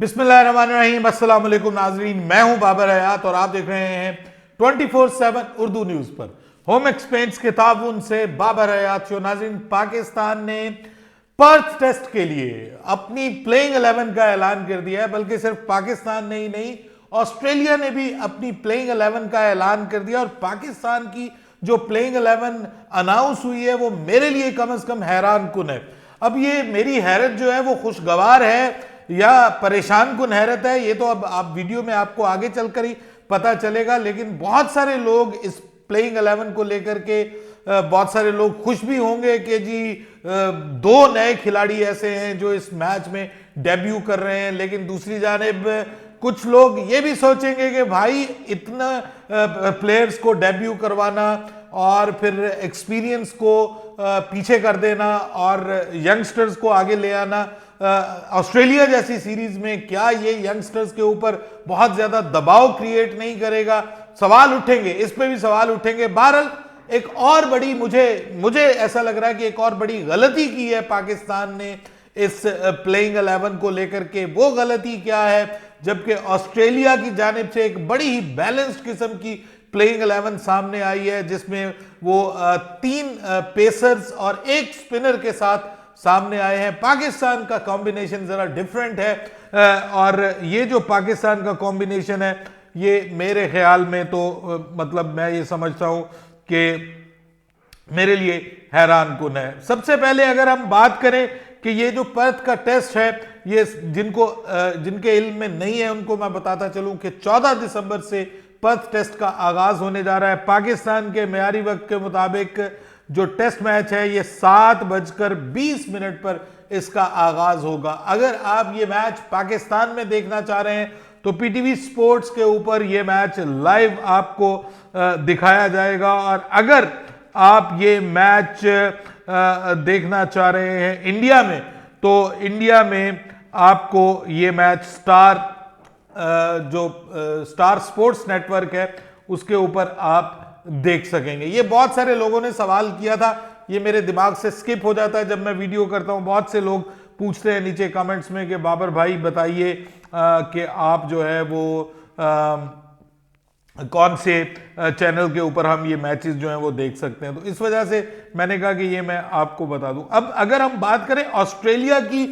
बिस्मिल्लाहिर्रहमानिर्रहीम, अस्सलाम वालेकुम नाजरीन। मैं हूं बाबर हयात और आप देख रहे हैं 24/7 उर्दू न्यूज पर। होम एक्सपेंस के ताउन से बाबर हयात शो। नाजरीन, पाकिस्तान ने पर्थ टेस्ट के लिए अपनी प्लेइंग 11 का ऐलान कर दिया है। बल्कि सिर्फ पाकिस्तान ने ही नहीं, ऑस्ट्रेलिया ने भी अपनी प्लेइंग 11 का ऐलान कर दिया। और पाकिस्तान की जो प्लेइंग 11 अनाउंस हुई है वो मेरे लिए कम से कम हैरान कुन है। अब ये मेरी हैरत जो है वो खुशगवार है या परेशान कुन हैरत है, ये तो अब आप वीडियो में आपको आगे चलकर ही पता चलेगा। लेकिन बहुत सारे लोग इस प्लेइंग 11 को लेकर के बहुत सारे लोग खुश भी होंगे कि जी दो नए खिलाड़ी ऐसे हैं जो इस मैच में डेब्यू कर रहे हैं। लेकिन दूसरी जानिब कुछ लोग ये भी सोचेंगे कि भाई इतना प्लेयर्स को डेब्यू करवाना और फिर एक्सपीरियंस को पीछे कर देना और यंगस्टर्स को आगे ले आना ऑस्ट्रेलिया जैसी सीरीज में, क्या ये यंगस्टर्स के ऊपर बहुत ज्यादा दबाव क्रिएट नहीं करेगा? सवाल उठेंगे, इस पे भी सवाल उठेंगे। बहरहाल एक और बड़ी मुझे ऐसा लग रहा है कि एक और बड़ी गलती की है पाकिस्तान ने इस प्लेइंग 11 को लेकर के। वो गलती क्या है? जबकि ऑस्ट्रेलिया की जानिब से एक बड़ी ही बैलेंस्ड किस्म की प्लेइंग 11 सामने आई है, जिसमें वो 3 पेसर्स और 1 स्पिनर के साथ सामने आए हैं। पाकिस्तान का कॉम्बिनेशन जरा डिफरेंट है और ये जो पाकिस्तान का कॉम्बिनेशन है ये मेरे ख्याल में तो मतलब मैं ये समझता हूं कि मेरे लिए हैरान कुन है। सबसे पहले अगर हम बात करें कि ये जो पर्थ का टेस्ट है, ये जिनके इल्म में नहीं है उनको मैं बताता चलूं कि 14 दिसंबर से पर्थ टेस्ट का आगाज होने जा रहा है। पाकिस्तान के मेयारी वक्त के मुताबिक जो टेस्ट मैच है ये 7:20 पर इसका आगाज होगा। अगर आप ये मैच पाकिस्तान में देखना चाह रहे हैं तो पीटीवी स्पोर्ट्स के ऊपर ये मैच लाइव आपको दिखाया जाएगा। और अगर आप ये मैच देखना चाह रहे हैं इंडिया में, तो इंडिया में आपको ये मैच स्टार स्पोर्ट्स नेटवर्क है उसके ऊपर आप देख सकेंगे। ये बहुत सारे लोगों ने सवाल किया था, ये मेरे दिमाग से स्किप हो जाता है जब मैं वीडियो करता हूं। बहुत से लोग पूछते हैं नीचे कमेंट्स में कि बाबर भाई बताइए कि आप जो है वो कौन से चैनल के ऊपर हम ये मैचेस जो हैं वो देख सकते हैं। तो इस वजह से मैंने कहा कि ये मैं आपको बता दूं। अब अगर हम बात करें ऑस्ट्रेलिया की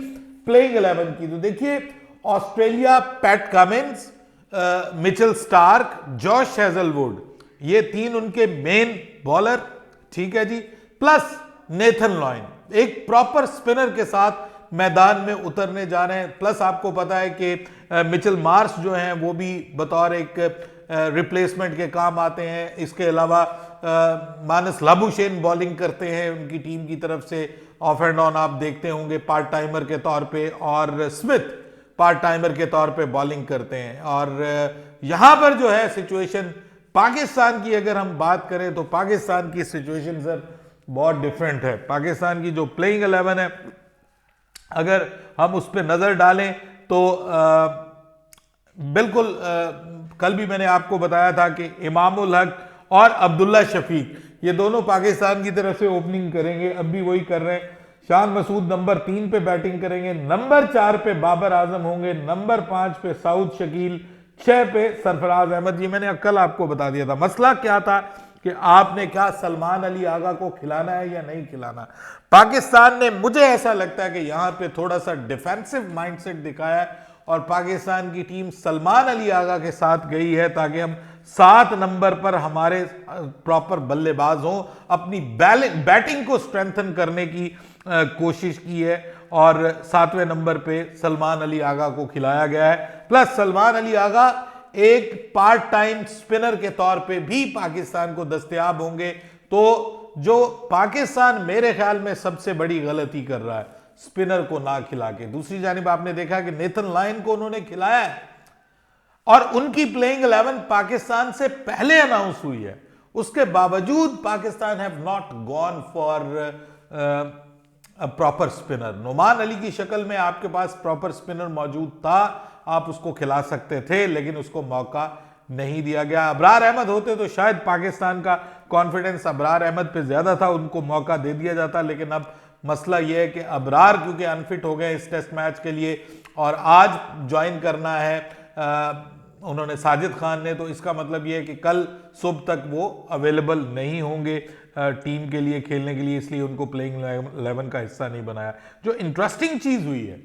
प्लेइंग 11 की, तो देखिए Australia PAT Cummins, Mitchell Starc, Josh Hazlewood, ये 3 उनके मेन बॉलर, ठीक है जी, प्लस नेथन लॉयन एक प्रॉपर स्पिनर के साथ मैदान में उतरने जा रहे हैं। प्लस आपको पता है कि मिचेल मार्श जो हैं वो भी बतौर एक रिप्लेसमेंट के काम आते हैं। इसके अलावा मानस लाबुशेन बॉलिंग करते हैं उनकी टीम की तरफ से, ऑफ एंड ऑन आप देखते होंगे पार्ट टाइमर के तौर पे, और स्मिथ पार्ट टाइमर के तौर पे बॉलिंग करते हैं। और यहां पर जो है सिचुएशन पाकिस्तान की अगर हम बात करें तो पाकिस्तान की सिचुएशन सर बहुत डिफरेंट है। पाकिस्तान की जो प्लेइंग 11 है अगर हम उस पर नजर डालें तो बिल्कुल कल भी मैंने आपको बताया था कि इमामुल हक और अब्दुल्ला शफीक ये दोनों पाकिस्तान की तरफ से ओपनिंग करेंगे। अब भी वही कर रहे हैं। शान मसूद नंबर 3 पे बैटिंग करेंगे, नंबर 4 पे बाबर आजम होंगे, नंबर 5 पे साउद शकील, 6 पे सरफराज अहमद। ये मैंने कल आपको बता दिया था। मसला क्या था कि आपने क्या सलमान अली आगा को खिलाना है या नहीं खिलाना। पाकिस्तान ने, मुझे ऐसा लगता है कि यहां पे थोड़ा सा डिफेंसिव माइंडसेट दिखाया है और पाकिस्तान की टीम सलमान अली आगा के साथ गई है ताकि हम 7 नंबर पर हमारे प्रॉपर बल्लेबाज हों। अपनी बैटिंग को स्ट्रेंथन करने की कोशिश की है और 7वें नंबर पे सलमान अली आगा को खिलाया गया है। प्लस सलमान अली आगा एक पार्ट टाइम स्पिनर के तौर पे भी पाकिस्तान को दस्तयाब होंगे। तो जो पाकिस्तान मेरे ख्याल में सबसे बड़ी गलती कर रहा है स्पिनर को ना खिला के। दूसरी जानिब आपने देखा कि नेथन लायन को उन्होंने खिलाया है और उनकी प्लेइंग 11 पाकिस्तान से पहले अनाउंस हुई है। उसके बावजूद Pakistan have not gone for proper spinner. Noman Ali की शक्ल में आपके पास प्रॉपर स्पिनर मौजूद था, आप उसको खिला सकते थे, लेकिन उसको मौका नहीं दिया गया। अबरार अहमद होते तो शायद पाकिस्तान का कॉन्फिडेंस अबरार अहमद पे ज्यादा था, उनको मौका दे दिया जाता। लेकिन अब मसला यह है कि अबरार क्योंकि अनफिट हो गए इस टेस्ट मैच के लिए और आज ज्वाइन करना है उन्होंने साजिद खान ने, तो इसका मतलब ये है कि कल सुबह तक वो अवेलेबल नहीं होंगे टीम के लिए खेलने के लिए, इसलिए उनको प्लेइंग 11 का हिस्सा नहीं बनाया। जो इंटरेस्टिंग चीज हुई है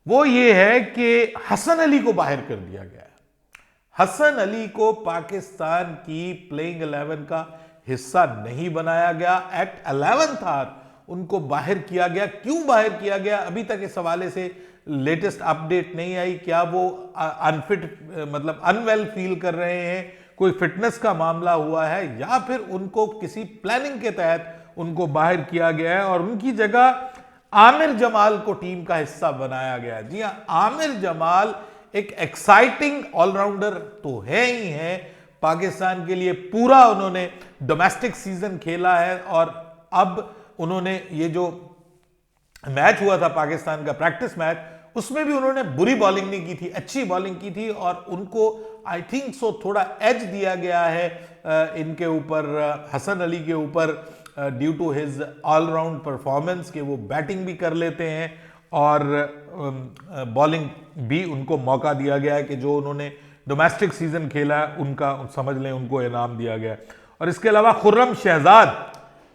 वो ये है कि हसन अली को बाहर कर दिया गया है। हसन अली को पाकिस्तान की प्लेइंग 11 का हिस्सा नहीं बनाया गया। एट 11th आवर उनको बाहर किया गया। क्यों बाहर किया गया, अभी तक इस हवाले से लेटेस्ट अपडेट नहीं आई। क्या वो अनफिट मतलब अनवेल फील कर रहे हैं, कोई फिटनेस का मामला हुआ है, या फिर उनको किसी प्लानिंग के तहत उनको बाहर किया गया है और उनकी जगह आमिर जमाल को टीम का हिस्सा बनाया गया। जी हां, आमिर जमाल एक एक्साइटिंग ऑलराउंडर तो है ही है, पाकिस्तान के लिए पूरा उन्होंने डोमेस्टिक सीजन खेला है और अब उन्होंने ये जो मैच हुआ था पाकिस्तान का प्रैक्टिस मैच, उसमें भी उन्होंने बुरी बॉलिंग नहीं की थी, अच्छी बॉलिंग की थी और उनको आई थिंक सो थोड़ा एज दिया गया है इनके ऊपर, हसन अली के ऊपर, due to his allround performance के वो बैटिंग भी कर लेते हैं और बॉलिंग भी उनको मौका दिया गया है कि जो उन्होंने डोमेस्टिक सीजन खेला है उनका समझ लें उनको इनाम दिया गया है। और इसके अलावा खुर्रम शहजाद,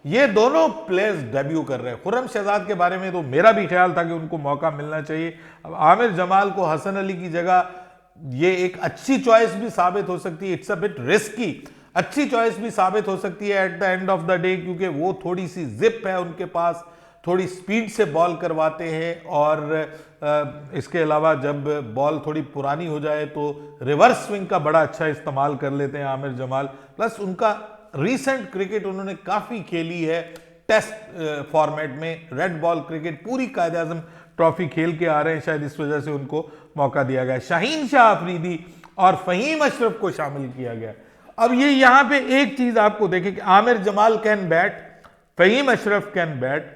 ये दोनों प्लेयर्स डेब्यू कर रहे हैं। खुर्रम शहजाद के बारे में तो मेरा भी ख्याल था कि उनको मौका मिलना चाहिए। अब आमिर जमाल को हसन अली की जगह ये एक अच्छी चॉइस भी साबित हो सकती है। इट्स अ बिट रिस्की, अच्छी चॉइस भी साबित हो सकती है at the end of the day, क्योंकि वो थोड़ी सी जिप है उनके पास, थोड़ी स्पीड से बॉल करवाते हैं और इसके अलावा जब बॉल थोड़ी पुरानी हो जाए तो रिवर्स स्विंग का बड़ा अच्छा इस्तेमाल कर लेते हैं आमिर जमाल। प्लस उनका रीसेंट क्रिकेट उन्होंने काफी खेली है टेस्ट फॉर्मेट में, रेड बॉल क्रिकेट पूरी कायदे आजम ट्रॉफी खेल के आ रहे हैं, शायद इस वजह से उनको मौका दिया गया। शाहीन शाह अफरीदी और फहीम अशरफ को शामिल किया गया। अब ये यहां पे एक चीज आपको देखें कि Aamir Jamal can bat, Faheem Ashraf can bat,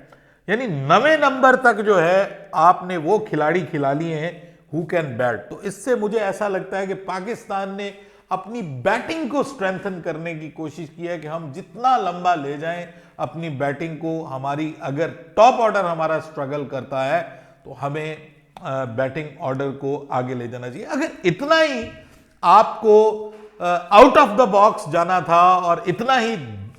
यानी 9वें नंबर तक जो है आपने वो खिलाड़ी खिला लिए हैं हु कैन बैट। तो इससे मुझे ऐसा लगता है कि पाकिस्तान ने अपनी बैटिंग को स्ट्रेंथन करने की कोशिश की है कि हम जितना लंबा ले जाएं अपनी बैटिंग को, हमारी अगर टॉप ऑर्डर हमारा स्ट्रगल करता है तो हमें बैटिंग ऑर्डर को आगे ले जाना चाहिए। अगर इतना ही आपको आउट ऑफ द बॉक्स जाना था और इतना ही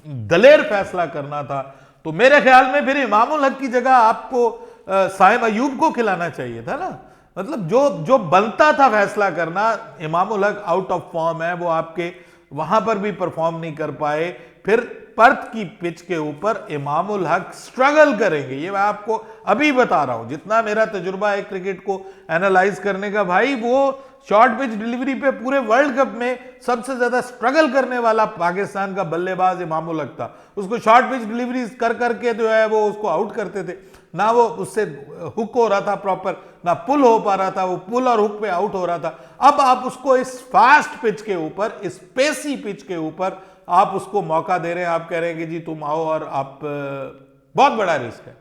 दलेर फैसला करना था तो मेरे ख्याल में फिर इमामुल हक की जगह आपको साइम अयूब को खिलाना चाहिए था ना। मतलब जो बनता था फैसला करना, Imamul Haq out of form है, वो आपके वहां पर भी परफॉर्म नहीं कर पाए। फिर पर्थ की पिच के ऊपर इमामुल हक स्ट्रगल करेंगे, ये मैं आपको अभी बता रहा हूं। जितना मेरा तजुर्बा है क्रिकेट को एनालाइज करने का, भाई वो शॉर्ट पिच डिलीवरी पे पूरे वर्ल्ड कप में सबसे ज्यादा स्ट्रगल करने वाला पाकिस्तान का बल्लेबाज इमामुल हक था। उसको शॉर्ट पिच डिलीवरी कर करके जो है वो उसको आउट करते थे, ना वो उससे हुक हो रहा था प्रॉपर, ना पुल हो पा रहा था, वो पुल और हुक पे आउट हो रहा था। अब आप उसको इस फास्ट पिच के ऊपर, इस पेसी पिच के ऊपर आप उसको मौका दे रहे हैं, आप कह रहे हैं कि जी तुम आओ और आप, बहुत बड़ा रिस्क है।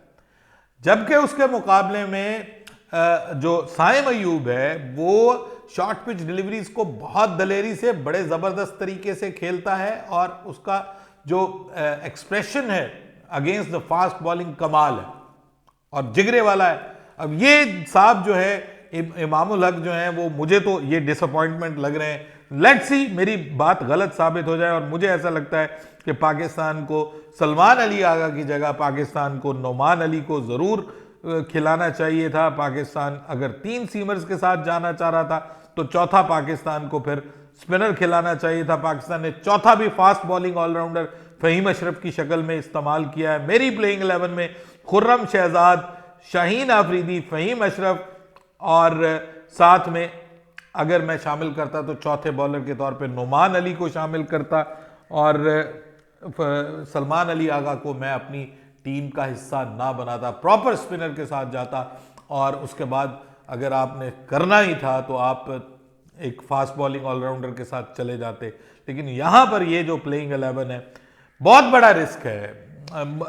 जबकि उसके मुकाबले में जो साइम अयूब है वो शॉर्ट पिच डिलीवरीज को बहुत दलेरी से, बड़े जबरदस्त तरीके से खेलता है और उसका जो एक्सप्रेशन है अगेंस्ट द फास्ट बॉलिंग कमाल है और जिगरे वाला है। अब ये साहब जो है इमामुल हक जो है वो, मुझे तो ये डिसअपॉइंटमेंट लग रहे हैं। लेट्स सी मेरी बात गलत साबित हो जाए और मुझे ऐसा लगता है कि पाकिस्तान को सलमान अली आगा की जगह पाकिस्तान को नोमान अली को जरूर खिलाना चाहिए था। पाकिस्तान अगर 3 सीमर्स के साथ जाना चाह रहा था तो चौथा पाकिस्तान को फिर स्पिनर खिलाना चाहिए था। पाकिस्तान ने चौथा भी fast bowling allrounder Faheem Ashraf की शक्ल में इस्तेमाल किया है। मेरी प्लेइंग 11 में खुर्रम शहजाद, शाहीन आफरीदी, फहीम अशरफ और साथ में अगर मैं शामिल करता तो चौथे बॉलर के तौर पे नोमान अली को शामिल करता और सलमान अली आगा को मैं अपनी टीम का हिस्सा ना बनाता, प्रॉपर स्पिनर के साथ जाता और उसके बाद अगर आपने करना ही था तो आप एक फास्ट बॉलिंग ऑलराउंडर के साथ चले जाते। लेकिन यहां पर ये जो प्लेइंग 11 है बहुत बड़ा रिस्क है।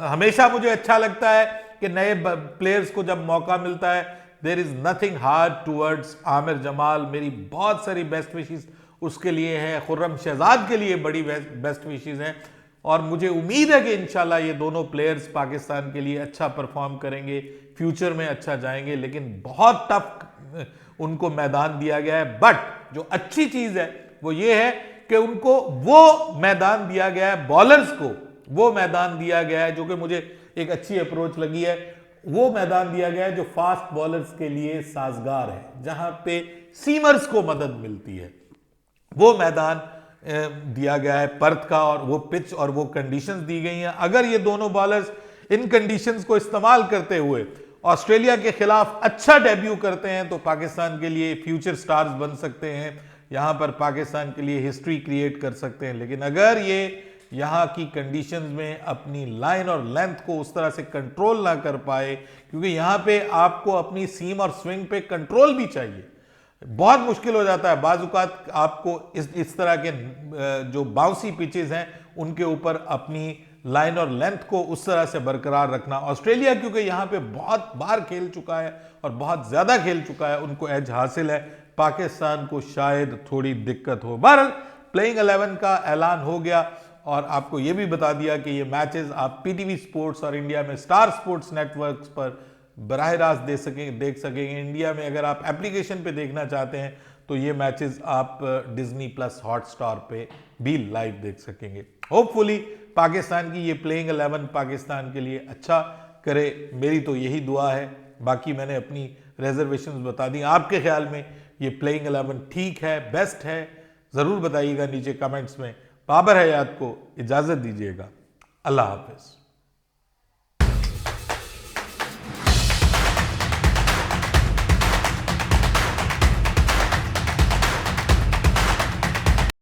हमेशा मुझे अच्छा लगता है कि नए प्लेयर्स को जब मौका मिलता है, there is nothing hard towards Aamir Jamal. मेरी बहुत सारी बेस्ट विशेस उसके लिए है, खुर्रम शहजाद के लिए बड़ी बेस्ट विशेस हैं और मुझे उम्मीद है कि इंशाल्लाह ये दोनों प्लेयर्स पाकिस्तान के लिए अच्छा परफॉर्म करेंगे, फ्यूचर में अच्छा जाएंगे। लेकिन बहुत टफ उनको मैदान दिया गया है। बट जो अच्छी चीज है वो ये है कि उनको वो मैदान दिया गया है, बॉलर्स को वो मैदान दिया गया है, जो कि मुझे एक अच्छी अप्रोच लगी है। वो मैदान दिया गया है जो फास्ट बॉलर्स के लिए साजगार है, जहां पे सीमर्स को मदद मिलती है। वो मैदान दिया गया है पर्थ का, और वो पिच और वो कंडीशंस दी गई हैं। अगर ये दोनों बॉलर्स इन कंडीशंस को इस्तेमाल करते हुए ऑस्ट्रेलिया के खिलाफ अच्छा डेब्यू करते हैं तो पाकिस्तान के लिए फ्यूचर स्टार्स बन सकते हैं, यहां पर पाकिस्तान के लिए हिस्ट्री क्रिएट कर सकते हैं। लेकिन अगर ये यहाँ की कंडीशंस में अपनी लाइन और लेंथ को उस तरह से कंट्रोल ना कर पाए, क्योंकि यहाँ पे आपको अपनी सीम और स्विंग पे कंट्रोल भी चाहिए, बहुत मुश्किल हो जाता है। बाजुकात आपको इस तरह के जो बाउंसी पिचेस हैं उनके ऊपर अपनी लाइन और लेंथ को उस तरह से बरकरार रखना। ऑस्ट्रेलिया क्योंकि यहाँ पे बहुत बार खेल चुका है और बहुत ज्यादा खेल चुका है, उनको एज हासिल है। पाकिस्तान को शायद थोड़ी दिक्कत हो। बहरहाल प्लेइंग 11 का ऐलान हो गया और आपको यह भी बता दिया कि ये मैचेस आप पीटीवी स्पोर्ट्स और इंडिया में स्टार स्पोर्ट्स नेटवर्क्स पर बराह रास्त देख सकेंगे। इंडिया में अगर आप एप्लीकेशन पे देखना चाहते हैं तो ये मैचेस आप डिज्नी प्लस हॉटस्टार पे भी लाइव देख सकेंगे। होपफुली पाकिस्तान की ये प्लेइंग 11 पाकिस्तान के लिए अच्छा करे, मेरी तो यही दुआ है। बाकी मैंने अपनी रिजर्वेशंस बता दी। आपके ख्याल में ये प्लेइंग 11 ठीक है, बेस्ट है? जरूर बताइएगा नीचे कमेंट्स में। बाबर हयात को इजाजत दीजिएगा। अल्लाह हाफिज।